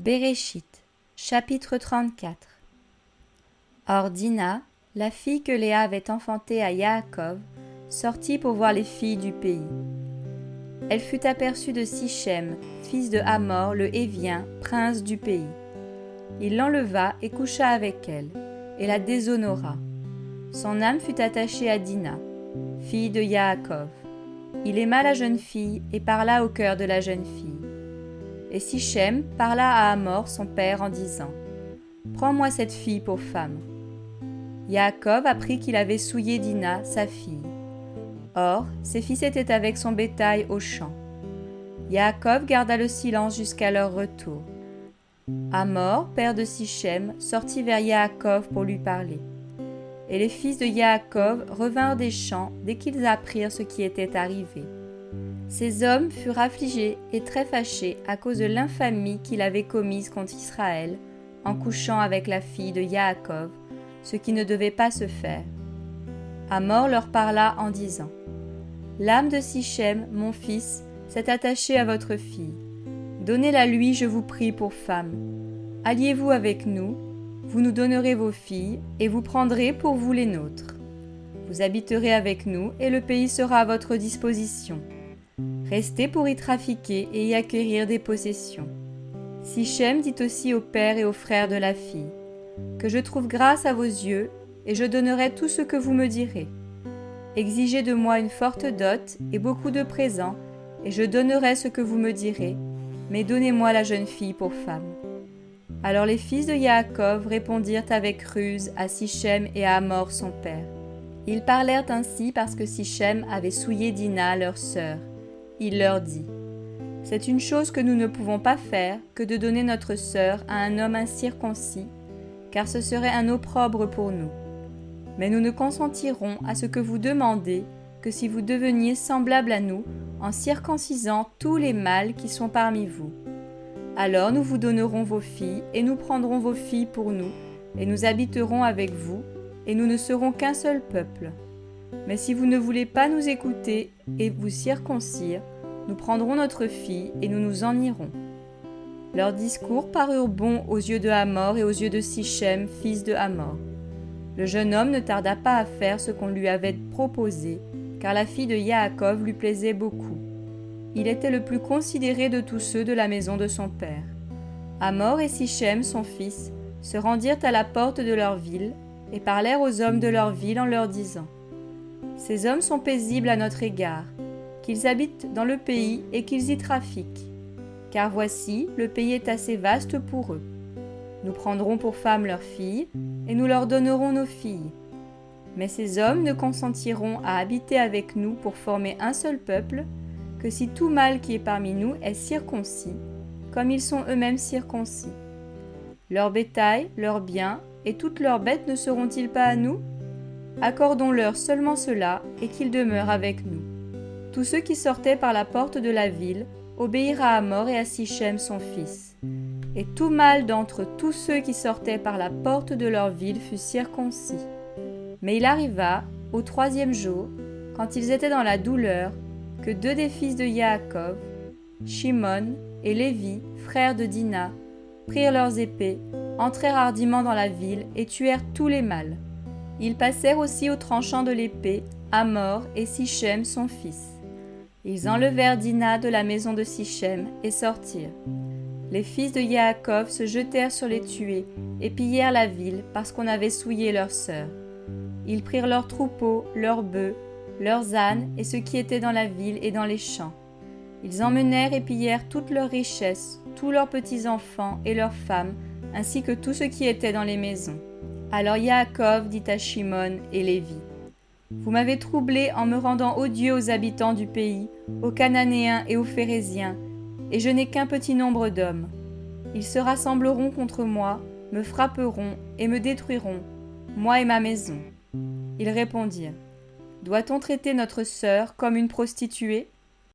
Béréchit, chapitre 34. Or Dina, la fille que Léa avait enfantée à Yaakov, sortit pour voir les filles du pays. Elle fut aperçue de Sichem, fils de Hamor le Hévien, prince du pays. Il l'enleva et coucha avec elle, et la déshonora. Son âme fut attachée à Dina, fille de Yaakov. Il aima la jeune fille et parla au cœur de la jeune fille. Et Sichem parla à Hamor son père en disant : Prends-moi cette fille pour femme. Yaakov apprit qu'il avait souillé Dina, sa fille. Or, ses fils étaient avec son bétail au champ. Yaakov garda le silence jusqu'à leur retour. Hamor, père de Sichem, sortit vers Yaakov pour lui parler. Et les fils de Yaakov revinrent des champs dès qu'ils apprirent ce qui était arrivé. Ces hommes furent affligés et très fâchés à cause de l'infamie qu'il avait commise contre Israël en couchant avec la fille de Yaakov, ce qui ne devait pas se faire. Hamor leur parla en disant : L'âme de Sichem, mon fils, s'est attachée à votre fille. Donnez-la lui, je vous prie, pour femme. Alliez-vous avec nous, vous nous donnerez vos filles, et vous prendrez pour vous les nôtres. Vous habiterez avec nous, et le pays sera à votre disposition. Restez pour y trafiquer et y acquérir des possessions. Sichem dit aussi au père et aux frères de la fille : Que je trouve grâce à vos yeux, et je donnerai tout ce que vous me direz. Exigez de moi une forte dot et beaucoup de présents, et je donnerai ce que vous me direz, mais donnez-moi la jeune fille pour femme. Alors les fils de Yaakov répondirent avec ruse à Sichem et à Hamor son père. Ils parlèrent ainsi parce que Sichem avait souillé Dina, leur sœur. Il leur dit : C'est une chose que nous ne pouvons pas faire que de donner notre sœur à un homme incirconcis, car ce serait un opprobre pour nous. Mais nous ne consentirons à ce que vous demandez que si vous deveniez semblables à nous en circoncisant tous les mâles qui sont parmi vous. Alors nous vous donnerons vos filles et nous prendrons vos filles pour nous et nous habiterons avec vous et nous ne serons qu'un seul peuple. Mais si vous ne voulez pas nous écouter et vous circoncire, nous prendrons notre fille et nous nous en irons. Leurs discours parurent bons aux yeux de Hamor et aux yeux de Sichem, fils de Hamor. Le jeune homme ne tarda pas à faire ce qu'on lui avait proposé, car la fille de Yaakov lui plaisait beaucoup. Il était le plus considéré de tous ceux de la maison de son père. Hamor et Sichem, son fils, se rendirent à la porte de leur ville et parlèrent aux hommes de leur ville en leur disant : Ces hommes sont paisibles à notre égard, qu'ils habitent dans le pays et qu'ils y trafiquent. Car voici, le pays est assez vaste pour eux. Nous prendrons pour femmes leurs filles, et nous leur donnerons nos filles. Mais ces hommes ne consentiront à habiter avec nous pour former un seul peuple, que si tout mâle qui est parmi nous est circoncis, comme ils sont eux-mêmes circoncis. Leur bétail, leurs biens et toutes leurs bêtes ne seront-ils pas à nous ? Accordons-leur seulement cela, et qu'ils demeurent avec nous. Tous ceux qui sortaient par la porte de la ville obéirent à Hamor et à Sichem son fils. Et tout mâle d'entre tous ceux qui sortaient par la porte de leur ville fut circoncis. Mais il arriva, au 3e jour, quand ils étaient dans la douleur, que 2 des fils de Yaakov, Shimon et Lévi, frères de Dina, prirent leurs épées, entrèrent hardiment dans la ville et tuèrent tous les mâles. Ils passèrent aussi au tranchant de l'épée Hamor et Sichem son fils. Ils enlevèrent Dina de la maison de Sichem et sortirent. Les fils de Yaakov se jetèrent sur les tués et pillèrent la ville parce qu'on avait souillé leur sœur. Ils prirent leurs troupeaux, leurs bœufs, leurs ânes et ce qui était dans la ville et dans les champs. Ils emmenèrent et pillèrent toutes leurs richesses, tous leurs petits-enfants et leurs femmes, ainsi que tout ce qui était dans les maisons. Alors Yaakov dit à Shimon et Lévi : Vous m'avez troublé en me rendant odieux aux habitants du pays, aux Cananéens et aux Phéréziens, et je n'ai qu'un petit nombre d'hommes. Ils se rassembleront contre moi, me frapperont et me détruiront, moi et ma maison. Ils répondirent : Doit-on traiter notre sœur comme une prostituée ?